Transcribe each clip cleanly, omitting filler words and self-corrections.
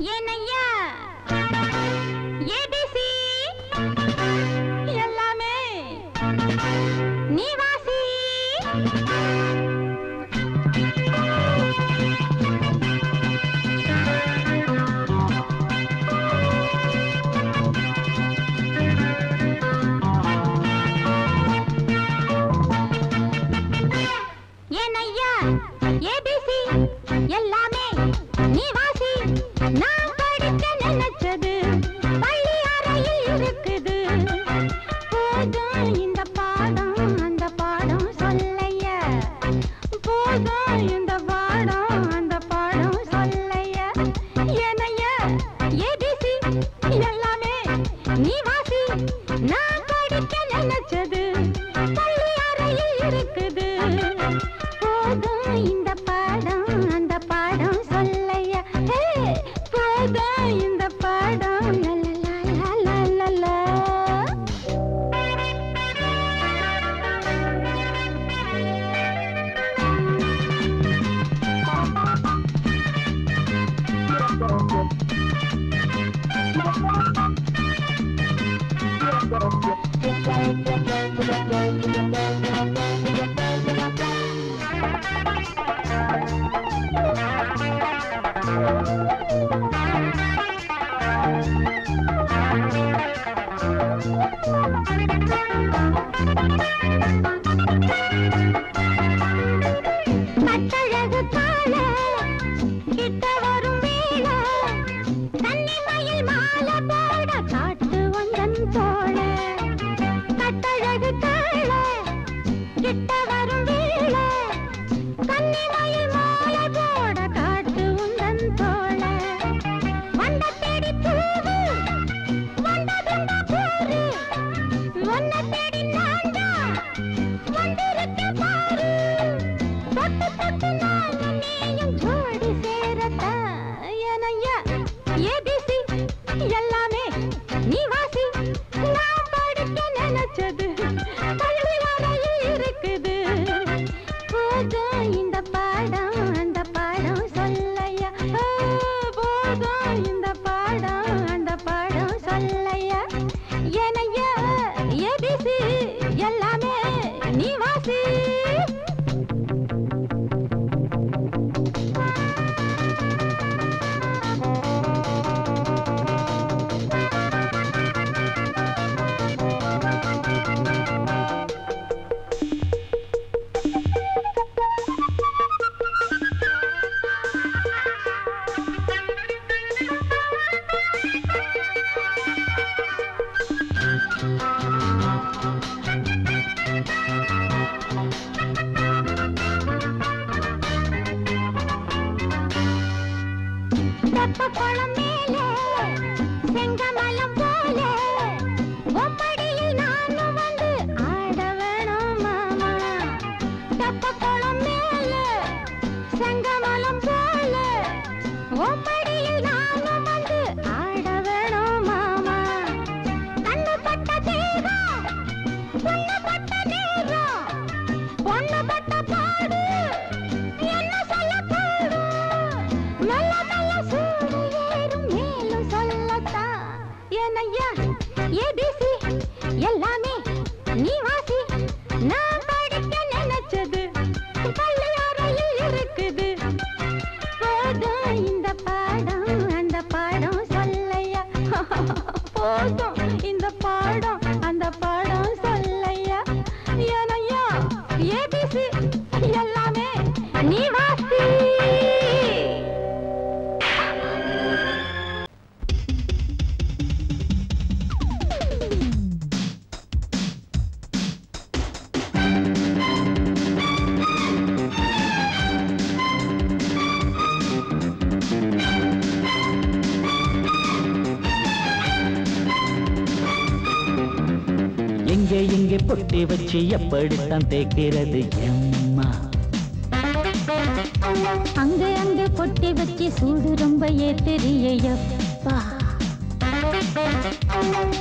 ஏனையா ABC எல்லாமே நீ வாசி ஏனையா ஏபிசி எல்லாமே நீ வாசி நான் படிக்க நினைச்சது பள்ளி அறையில் இருக்குது போதும் இந்த பாடம் அந்த பாடம் சொல்லையா போதும் இந்த பாடம் அந்த பாடம் சொல்லையா ஏனையா ஏபிசி எல்லாமே நீ வாசி நான் படிக்க நினைச்சது பள்ளி அறையில் இருக்குது போதும் இந்த பாடம் அந்த பாடம் சொல்லையா போதும் இந்த பாடம் லலலலலலலா கட்டழகு கால கிட்ட வரும் வேளை கன்னிமயில் மாலை போட காட்டு வந்தன் தோழ கட்டழகு கால கிட்ட வரும் வேளை கன்னிமயில் மாலை போட காட்டு வந்தன் தோழ வந்த தேடி பூவு வந்ததுண்டா போரு ஒன்ன தேடி நான்டா வந்திருக்க பாரு தொட்டு தொட்டு நானும் நீயும் ஜோடி சேரத்தா ஏனையா ஏபிசி எல்லாமே நீ வாசி நான் படிக்க நினைச்சது பள்ளி அறையில் இருக்குது போதும் இந்த பாடம் அந்த பாடம் சொல்லையா போதும் இந்த பாடம் அந்த பாடம் சொல்லையா ஏனையா ஏபிசி எல்லாமே நீ வாசி தெப்பக்குளம் மேலே செங்கமலம் போல ஒப்படியில் நானும் வந்து ஆட வேணும் மாமா தெப்பக்குளம் மேலே செங்கமலம் போல ஒப்படியில் நானும் வந்து ஆட வேணும் மாமா கண்ணு பட்ட தேகம் பொண்ணு பட்ட நேரம் பொண்ணு பட்ட பாடு என்ன சொல்ல பாடு நல்ல நல்ல சூடு ஏறும் மேலும் சொல்லத்தான் ஏனையா ஏபிசி எல்லாமே நீ வாசி நான் படிக்க நினைச்சது பள்ளி அறையில் இருக்குது போதும் இந்த பாடம் அந்த பாடம் சொல்லையா போதும் இந்த பாடம் அந்த பாடம் சொல்லையா ஏனையா ஏபிசி எல்லாமே நீ வாசி எங்கே எங்கே பொட்டி வச்சு எப்படித்தான் தேய்க்கிறது எம்மா அங்கே அங்கே பொட்டி வச்சு சூடு ரொம்ப ஏத்தெரியப்பா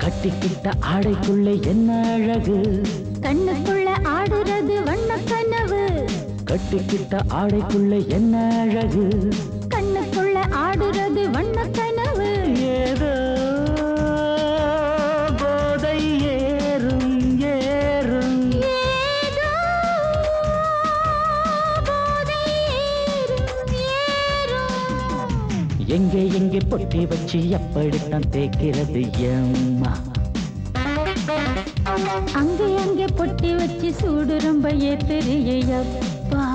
கட்டிக்கிட்ட ஆடைக்குள்ளே என்ன அழகு கண்ணுக்குள்ள ஆடுறது வண்ண கனவு கட்டிக்கிட்ட ஆடைக்குள்ளே என்ன அழகு கண்ணுக்குள்ள ஆடு ஆடுறது வண்ண கனவு ஏதோ போதை ஏறும் ஏறும் ஏதோ போதை ஏறும் ஏறும் எங்கே எங்கே பொட்டி வச்சு எப்படித்தான் தேய்க்கிறது எம்மா அங்கே அங்கே பொட்டி வச்சு சூடு ரொம்ப ஏத்தறியப்பா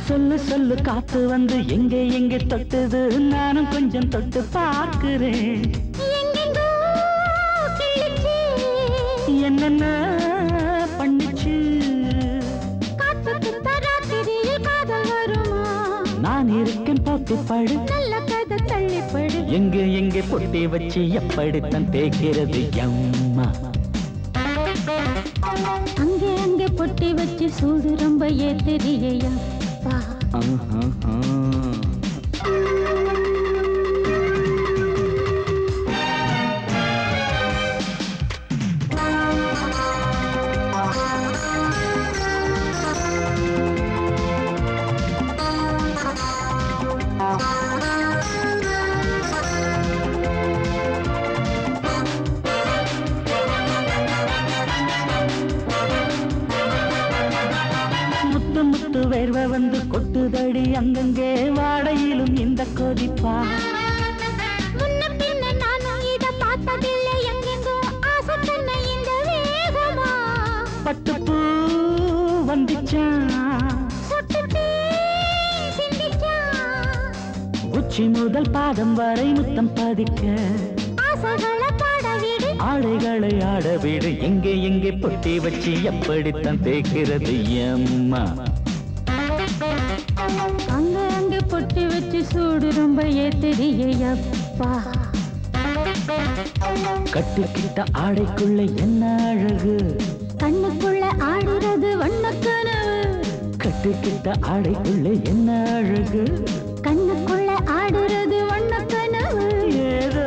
சொல்லு சொல்லு காத்து வந்து எங்கே எங்கே தொட்டுது நானும் கொஞ்சம் தொட்டு பார்க்கிறேன் என்னென்ன பண்ணிச்சு நான் இருக்கேன் போட்டு படு நல்ல கதை தள்ளிப்படு எங்கே எங்கே பொட்டி வச்சு எப்படித்தான் தேய்க்கிறது எம்மா அங்கே அங்கே பொட்டி வச்சு சூடு ரொம்ப ஏத்தறியப்பா வேர்வை வந்து கொட்டுதடி அங்கங்கே வாடையிலும் இந்த கொதிப்பா முன்ன பின்ன நானும் இத பார்த்ததில்லை எங்கெங்கோ ஆசை தன்னை இந்த வேகமா பட்டுப்பூ வந்துச்சான் சுட்டுட்டே சிந்திச்சான் உச்சி முதல் பாதம் வரை முத்தம் பதிக்க ஆசைகளை பாட விடு ஆடைகளை ஆட விடு எங்கே எங்கே பொட்டி வச்சு எப்படித்தான் தேய்க்கிறது எம்மா அங்க அங்க பொட்டி வச்சு சூடு ரொம்ப ஏத்தறியப்பா கட்டுக்கிட்ட ஆடைக்குள்ள என்ன அழகு கண்ணுக்குள்ள ஆடுறது வண்ணக்கனவு கட்டுக்கிட்ட ஆடைக்குள்ள என்ன அழகு கண்ணுக்குள்ள ஆடுறது வண்ணக்கனவு ஏதோ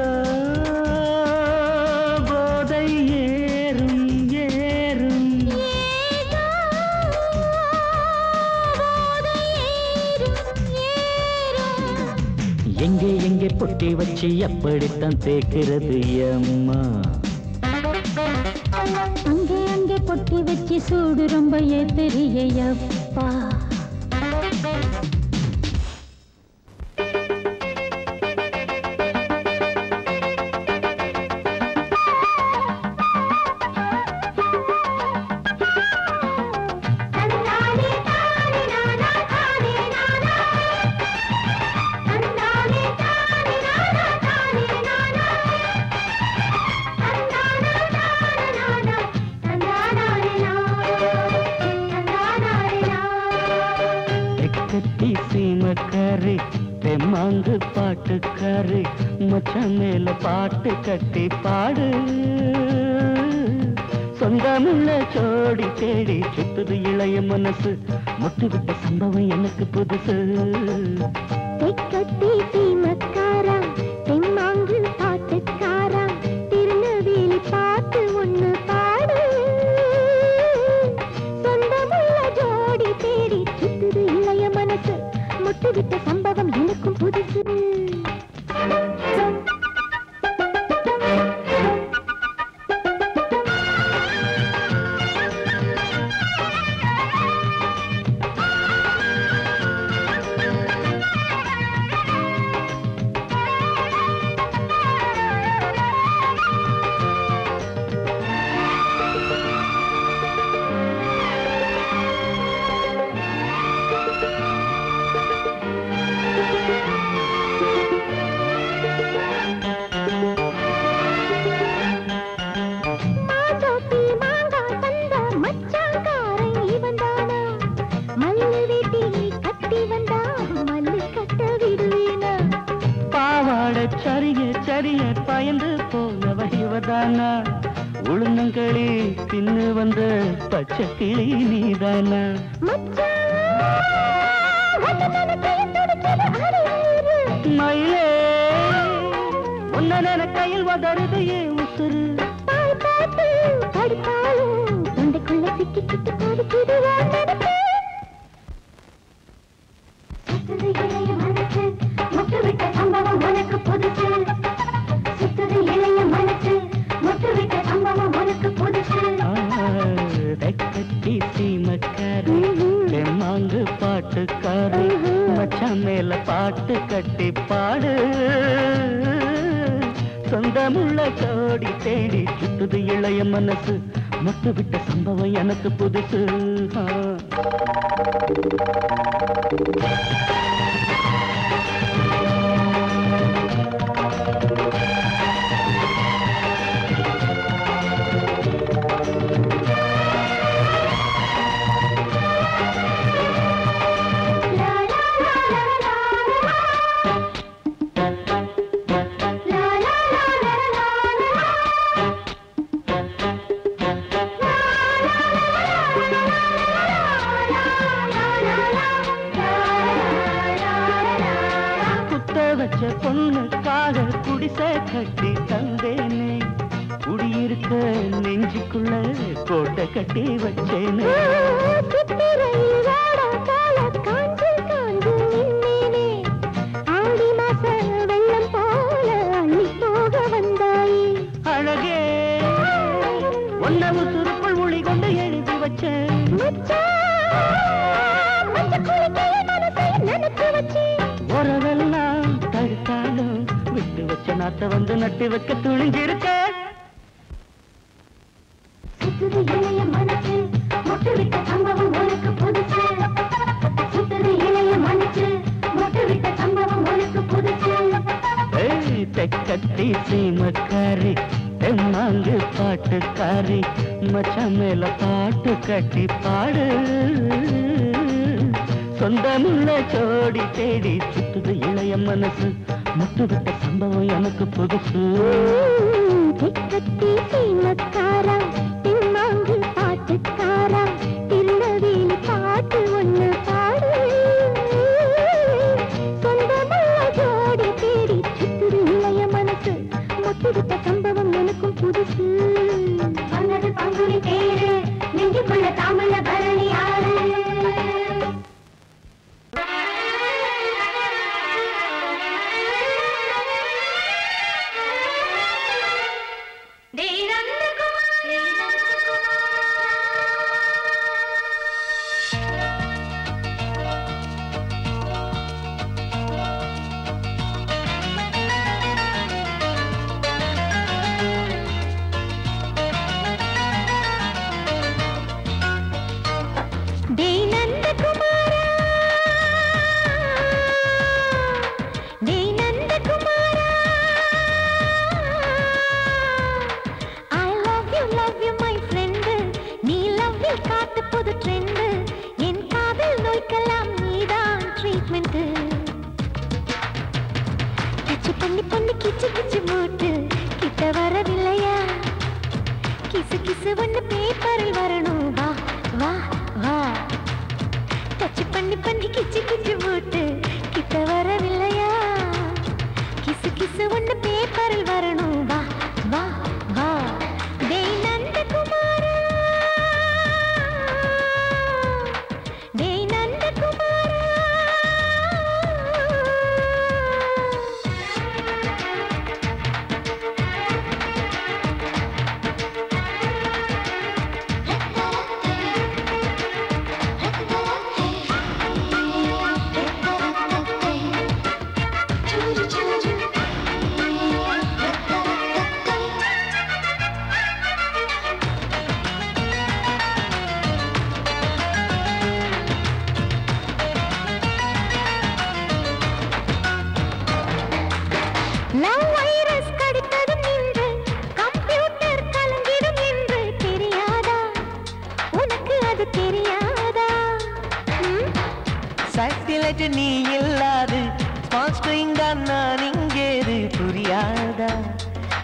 போதை ஏறும் ஏறும் ஏதோ போதை ஏறும் ஏறும் எங்கே எங்கே பொட்டி வச்சு எப்படித்தான் தேய்க்கிறது அம்மா அங்கே அங்கே பொட்டி வச்சு சூடு ரொம்ப ஏத்தறியப்பா கட்டி சீமக்காரி தெம்மாங்கு பாட்டுக்காரி மச்சான் மேல பாட்டு கட்டி பாடு சொந்தமுள்ள ஜோடி தேடி சுத்துது இளைய மனசு முட்டுவிட்ட சம்பவம் எனக்கு புதுசு கட்டி சீமக்காரா தெம்மாங்கு பாட்டுக்காரா திருநெல்வேலி பாட்டு ஒண்ணு பாடு சொந்தமுள்ள ஜோடி தேடி சுத்துது இளைய மனசு முட்டுவிட்ட சம்பவம் எனக்கும் புதுசு சரிய பயந்து போனவ இவதானா உளுந்தங்களி தின்னு வந்த பச்சை கிளி நீதானா மயிலே உன்ன கையில் வதருது ஏன் உசுறு தொண்டைக்குள்ள சிக்கி கிட்டு போடுக்குது இளைய மனசு முட்டு விட்ட சம்பவம் உனக்கு புதுசு சுத்துது இளைய மனசு முட்டு விட்ட சம்பவம் உனக்கு புதுசு கட்டி சீமக்காரு தெம்மாங்கு பாட்டுக்காரு மச்சான் மேல பாட்டு கட்டி பாடு சொந்தமுள்ள கோடி தேடி சுத்துது இளைய மனசு முட்டு விட்ட சம்பவம் எனக்கு புதுசு பொண்ணுக்காக குடிசை கட்டி தந்தேனே குடியிருக்க நெஞ்சுக்குள்ள கோட்டை கட்டி வச்சேனே வெள்ளம் போல அள்ளி போக வந்தாயே அழகே ஒன்னவு சுருக்குள் மொழி கொண்டு எழுதி வச்சேன் உறவெல்லாம் தடுத்தாலும் விட்டு வச்ச நாட்டை வந்து நட்டு வைக்க துணிஞ்சிருக்க சுத்துது இளைய மனசு முட்டு விட்ட சம்பவம் உனக்கு புதுசு சுத்துது இளைய மனசு முட்டு விட்ட சம்பவம் உனக்கு புதுசு தெக்கட்டி சீமக்காரி தெம்மாங்கு பாட்டுக்காரி மச்சான் மேல பாட்டு கட்டி பாடு சொந்தமுள்ள ஜோடி தேடி சுத்துது இளைய மனசு முட்டு விட்ட சம்பவம் எனக்கு புதுசு தெக்கட்டி சீமக்காரா தெம்மாங்கு பாட்டுக்காரா திருநெல்வேலி பாட்டு ஒண்ணு பாடு சொந்தமுள்ள ஜோடி தேடி சுத்துது இளைய மனசு முட்டு விட்ட சம்பவம் எனக்கும் புதுசு வந்தது பங்குனி தேரு நெஞ்சுக்குள்ள தாமல பரணி ஆறு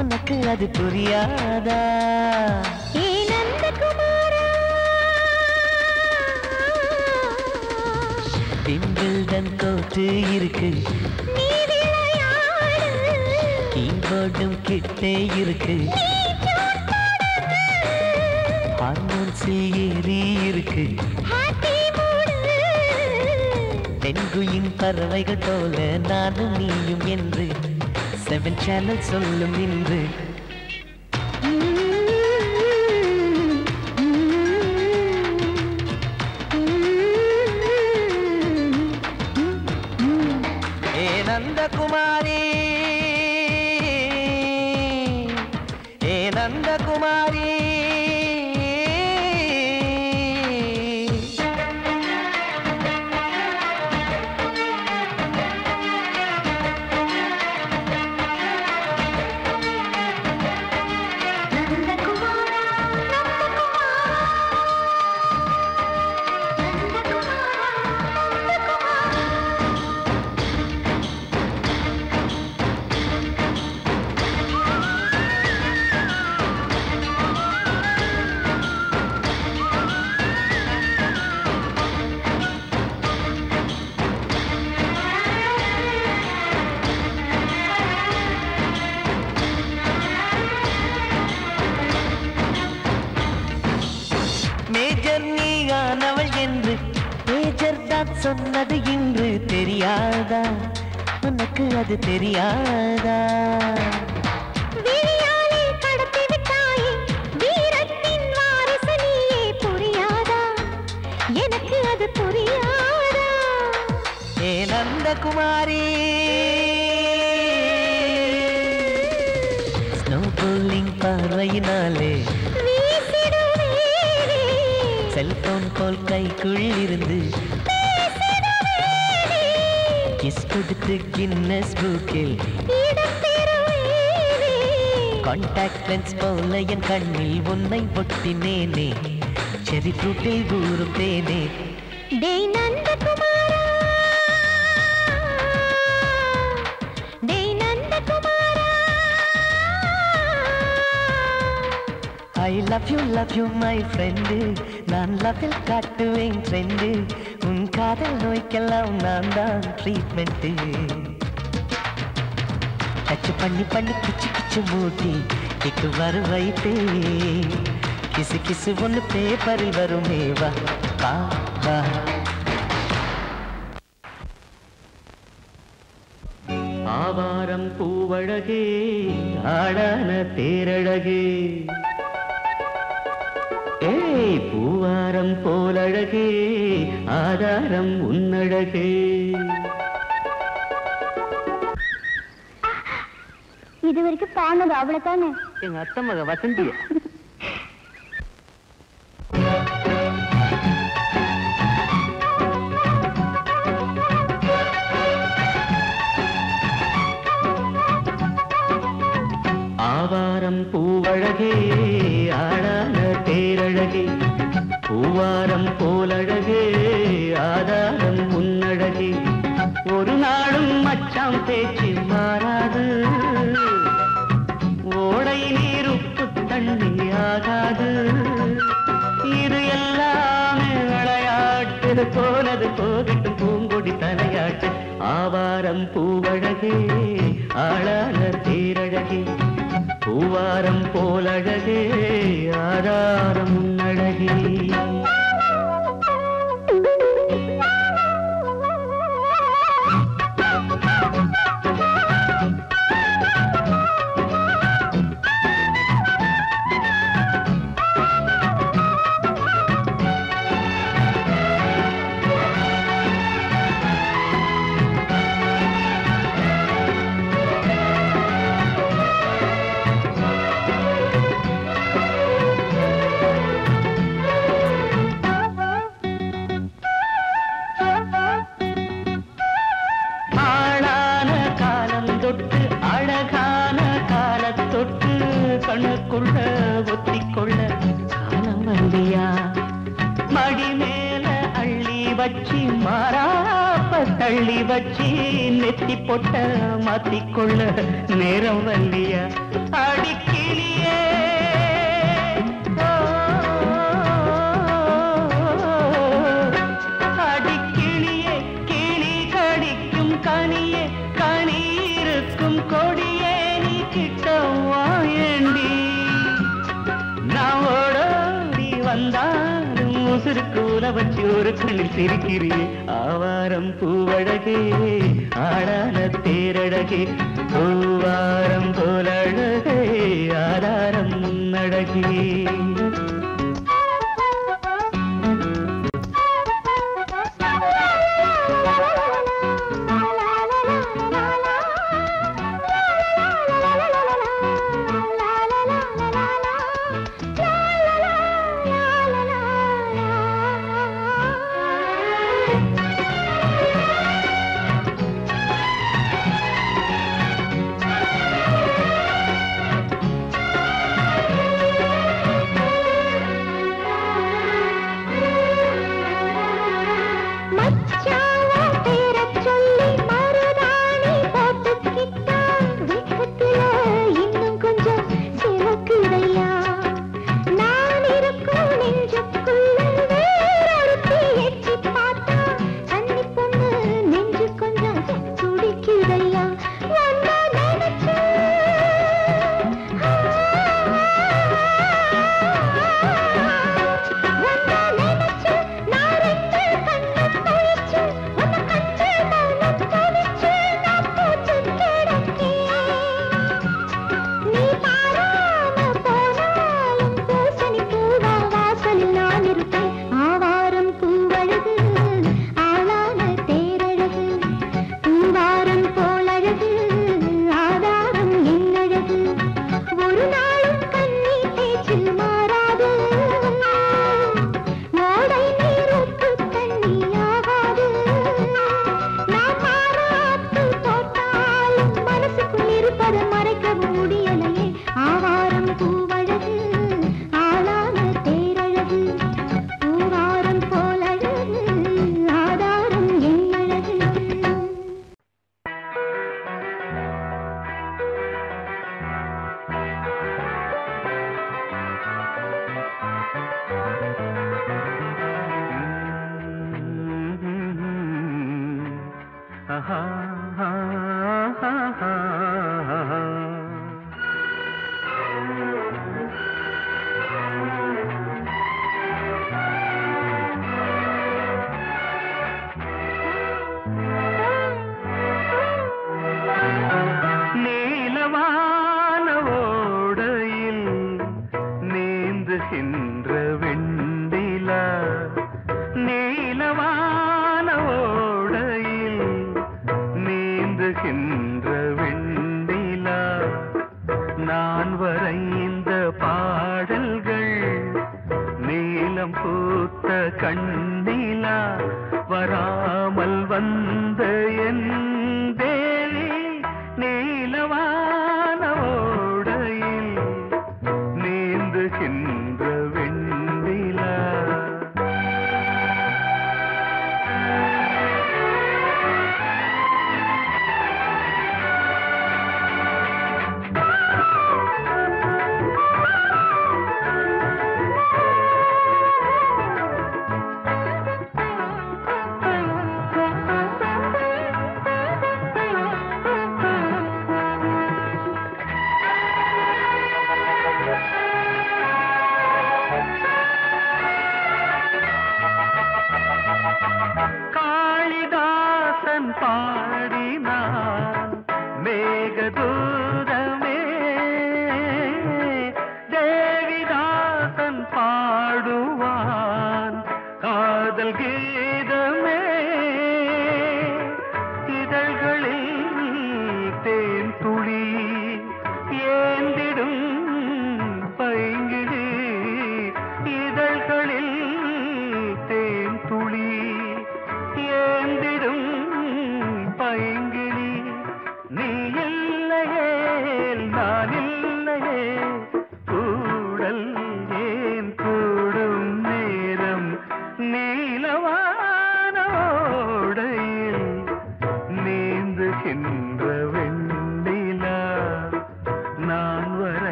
உனக்கு அது புரியாதா? ஏ நந்தகுமாரா, விம்பிள்டன் கோட்டு இருக்கு, நீ விளையாடு, கீபோர்டும் கிட்டே இருக்கு, ஹார்மோன்ஸில் ஏறி இருக்கு, ஹாப்பி மூடு, தென்குயின் பறவைகள் போல நானும் நீயும் என்று 7 சேனல் சொல்லும் இன்று. ஏ நந்தகுமாரி, ஏ நந்தகுமாரி, மேஜர் நீயானவள் என்று மேஜர் தான் சொன்னது இன்று தெரியாதா? உனக்கு அது தெரியாதா? விழியாலே கடத்தி விட்டாயே, வீரத்தின் வாரிசு நீயே, புரியாதா? எனக்கு அது புரியாதா? ஏ நந்தகுமாரி, ஸ்னோ போலிங் பார்வையினாலே வீசிடுவேனே, செல்போன் போல் கைக்குள் இருந்து பேசிடுவேனே, கிஸ் கொடுத்து கின்னஸ் புக்கில் இடம் பெறுவேனே. கான்டாக்ட் லென்ஸ் போல என் கண்ணில் உன்னை ஒட்டினேனே, செரி ஃப்ரூட்டில் ஊறும் தேனே. டேய் நந்தகுமாரா, டேய் நந்தகுமாரா, I love you my friend, நான் லவ்வில் காட்டுவேன் ட்ரெண்டு, உன் காதல் நோய்க்கெல்லாம் நான் தான் ட்ரீட்மெண்ட்டு. டச்சு பண்ணி பண்ணி கிச்சு கிச்சு மூட்டி கிக்கு வர வைத்தே, கிசு கிசு ஒன்று பேப்பரில் வருமே, வா வா வா. ஆவாரம் பூவழகே, ஆடான தேரழகே, ஏய் பூவாரம் போலழகே, ஆதாரம் உன்னழகே. இது வரைக்கும் பாடுனது அவ்வளவுதானே? எங்க அத்தை மக வசந்திய. ஆவாரம் பூவழகே, ஆடான தேரழகே, பூவாரம் போலழகே, ஆதாரம் உன்னழகே. ஒரு நாளும் மச்சாம் பேச்சு மாறாது, ஓடை நீர் உப்பு தண்ணி ஆகாது, இது எல்லாமே விளையாட்டு, போனது போகட்டும் பூங்கொடி தலையாட்டு. ஆவாரம் பூவழகே, ஆளான தேரழகே, பூவாரம் போலழகே, ஆதாரம் உன்னழகே. கண்ணுக்குள்ள ஒத்திக்கொள்ள காலம் வந்தியா, மடி மேல அள்ளி வச்சி மாறாப்ப தள்ளி வச்சி நெத்தி பொட்ட மாத்திக்கொள்ள நேரம் வல்லியா அடிக்கிளியே அடிக்கிளியே கிளி கடிக்கும் கனியே கனி இருக்கும் கொடியே நீ கிட்ட வாயண்டி நான் ஓடோடி வந்தாலும் உசுருக்கு உல வச்சு ஒரு கண்ணில் சிரிக்கிறே ஆவாரம் பூவழகே ஆடான தேரழகே பூவாரம் போலழகே ஆதாரம் முன்னழகே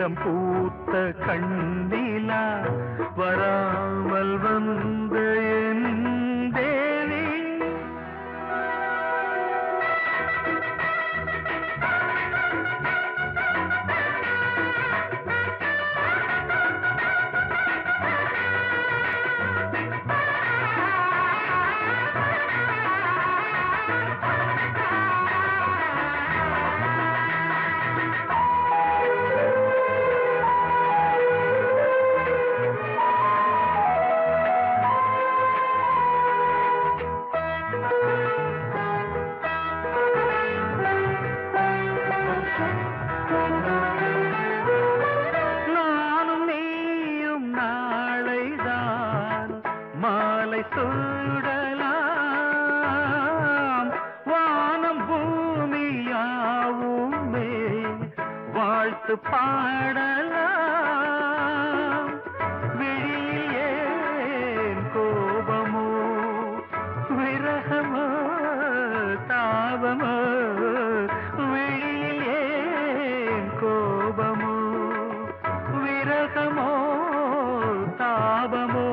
நீலம் பூத்த கண்ணிலா வராமல் வந்த என் தேவி சூடலாம் வானம் பூமியாவுமே வாழ்த்து பாடலாம் விழியில் ஏன் கோபமோ விரகமோ தாபமோ விழியில் ஏன் கோபமோ விரகமோ தாபமோ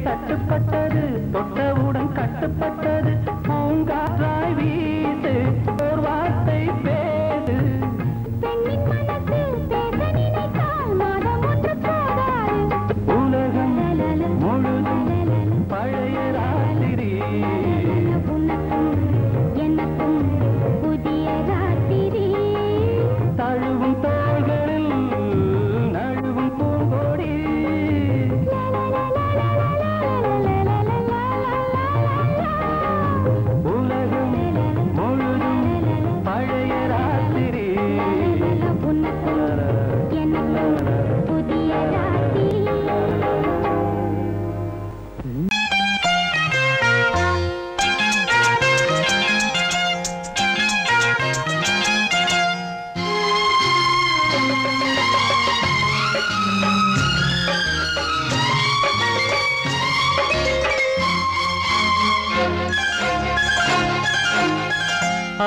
தட்டுப்பட்டது தொட்டவுடன் கட்டுப்பட்டது பூங்காற்றாய் வீச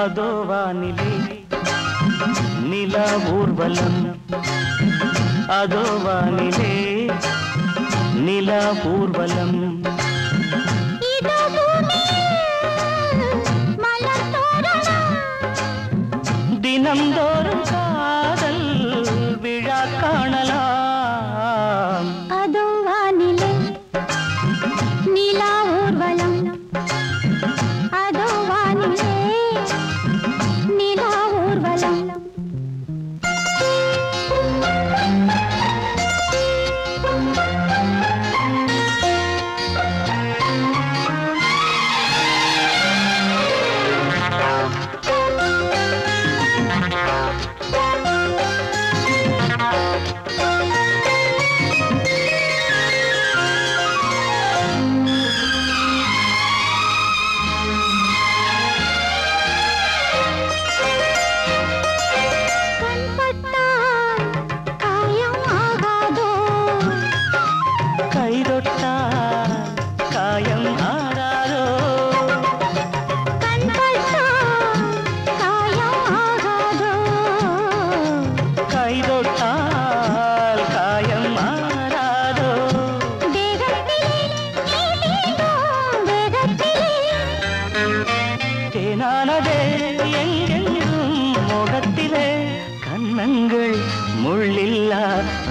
அதோ வானிலே நிலா ஊர்வலம், அதோ வானிலே நிலா ஊர்வலம். தினந்தோறும் காதல் விழா காணலாம். அதோ வானிலே நிலா ஊர்வலம், அதோ வானிலே நிலா ஊர்வலம்.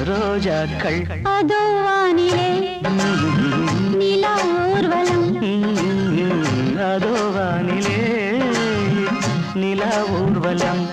ரோஜாக்கள் அதோ வானிலே நிலா ஊர்வலம், அதோ வானிலே நிலா ஊர்வலம்.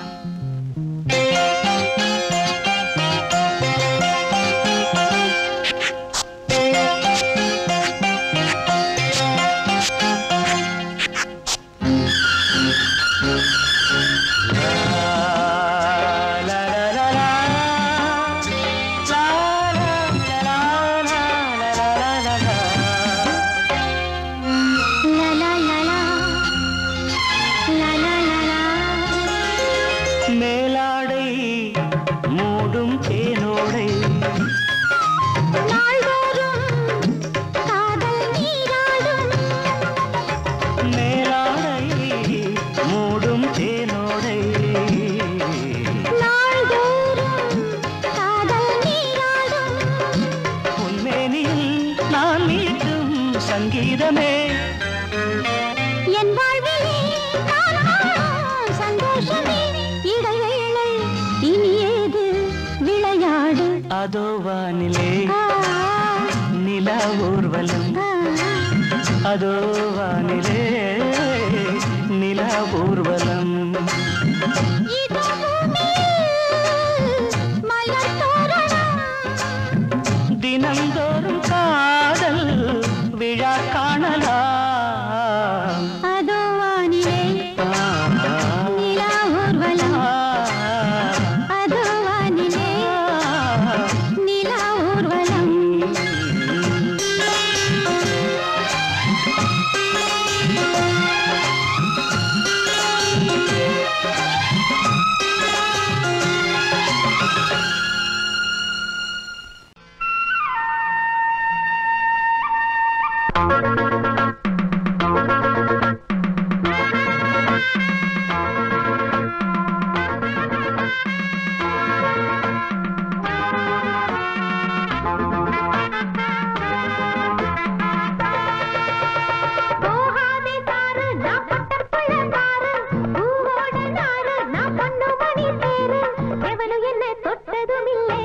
மேலாடை மூடும் தேனோடை நாள்தோறும் காதல் நீராடும். மேலாடை மூடும் தேனோடை நாள்தோறும் காதல் நீராடும். உன்மேனில் நான் மீட்டும் சங்கீதமே என் வாழ்விலே நான் காணும் சந்தோஷமே. இடைவேளை இனியேது விளையாடு. அதோ வானிலே நிலா ஊர்வலம், அதோ வானிலே நிலா ஊர்வலம். இதோ பூமியில் மலர் தோரணம், தினந்தோறும் காதல் விழா காணலாம். அதோ வானிலே நிலா ஊர்வலம், அதோ வானிலே நிலா ஊர்வலம். போகாதே சாரு நான் பட்டப்புள்ள சாரு, பூவோட நாரு நான் பொண்ணு மணி சேரு. எவனும் என்ன தொட்டதும் இல்லை,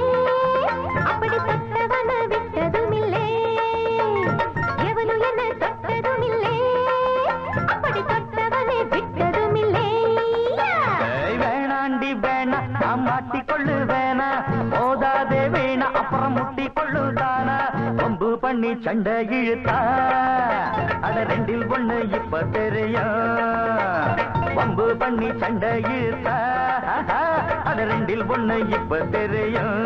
அப்படி தொட்டவன விட்டதும் இல்லை. எவனும் என்ன தொட்டதும் இல்லை, அப்படி தொட்டவனை விட்டதும் இல்லை. வேணாண்டி வேணா நான் மாட்டிக்கொள்ளு வேணா, போதாதே வேணா அப்புறம் முட்டிக்கொள்ளுதானா. வம்பு பண்ணி சண்டை இழுத்தா அட ரெண்டில் ஒண்ணு இப்ப தெரியும். வம்பு பண்ணி சண்டை இழுத்தா அட ரெண்டில் ஒண்ணு இப்ப தெரியும்.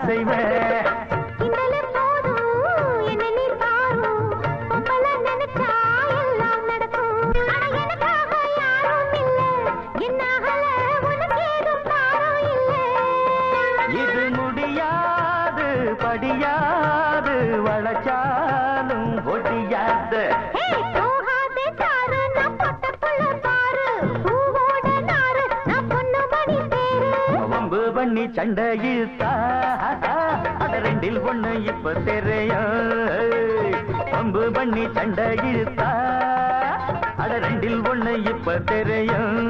செய்வேன். இன்னலே போதும் என்ன நீ பாரு பொம்பள நினைச்சா எல்லாம் நடக்கும் ஆனா எனக்காக யாரும் இல்ல என்னாகல உனக்கு ஏதும் பாரம் இல்ல இது முடியாது படியாது வளச்சாலும் ஒடியாது. போகாதே தாரு நான் பொட்டப்புள்ள பாரு பூவோட நாரு நான் பொண்ணு மணி தேரு வம்பு பண்ணி சண்டை இழுத்தா அட ரெண்டில் ஒண்ணு இப்ப தெரியும். வம்பு பண்ணி சண்டை இழுத்தா அட ரெண்டில் ஒண்ணு இப்ப தெரியும்.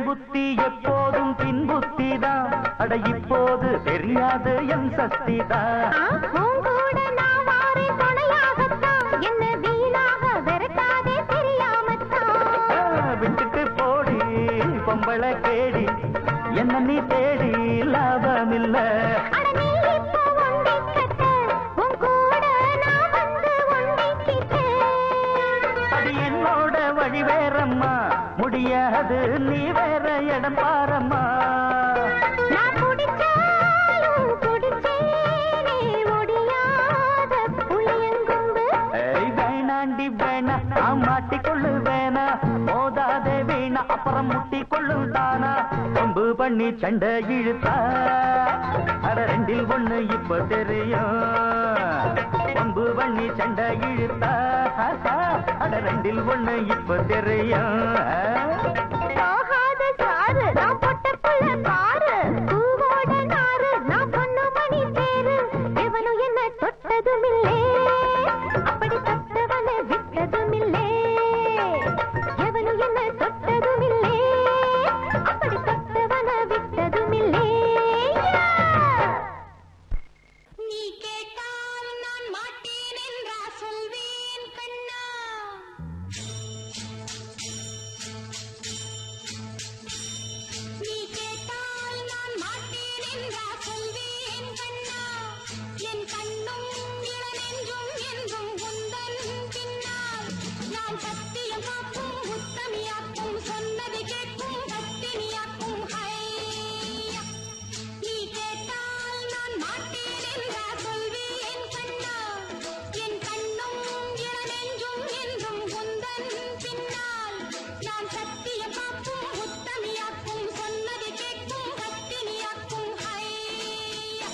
புத்தி எப்போதும் பின் புத்திதான் அட இப்போது தெரியாது என் சக்திதான். உங்கூட நான் வாரே துணையாகத்தான் என்ன வீணாக விரட்டாதே தெரியாமத்தான் விட்டுட்டு போடி பொம்பளை கேடி என்ன நீ தேடி லாபமில்ல. அட நீ இப்போ ஒண்டி கட்ட உன் கூட நான் வந்து ஒண்டிக்கிட்டேன் அது என்னோட வழி வேறம்மா முடியாது நீ வேற இடம் பாரம்மா. நான் குடிச்சாலும் குடிச்சேனே ஒடியாத புளியங்கும்பு வேணாண்டி வேணா நான் மாட்டிக்கொள்ளு வேணா மோதாதே வீணா அப்புறம் முட்டி கொள்ளும் தானா. வம்பு பண்ணி சண்டை இழுத்தா அட ரெண்டில் ஒண்ணு இப்ப தெரியும். வம்பு பண்ணி சண்டை இழுத்தா அட ரெண்டில் ஒண்ணு இப்ப தெரியும். போகாத சாரு நான் பொட்டப்புள்ள பாரு பூவோட நாரு நான் பொண்ணு மணி தேரு எவனும் என்ன தொட்டதுமில்லே அப்படி தொட்டவன விட்டதுமில்லே எவனும் என்ன தொட்டதுமில்லே அப்படி தொட்டவன விட்டதுமில்லே நீ கேட்டால் நான் மாட்டேன் என்றா சொல்வேன் கண்ணா நீ கேட்டால் நான் மாட்டேன் என்றா சொல்வேன் கண்ணா என் கண்ணும் இளநெஞ்சும் என்றும் உந்தன் பின்னால் நான் சத்தியம் காக்கும் உத்தமியாக்கும் சொன்னது கேட்கும் பத்தினியாக்கும் ஹையா நீ கேட்டால் நான் மாட்டேன் என்றா சொல்வேன் கண்ணா என் கண்ணும் இளநெஞ்சும் என்றும் உந்தன் பின்னால் நான் சத்தியம் காக்கும் உத்தமியாக்கும் சொன்னது கேட்கும் பத்தினியாக்கும் ஹையா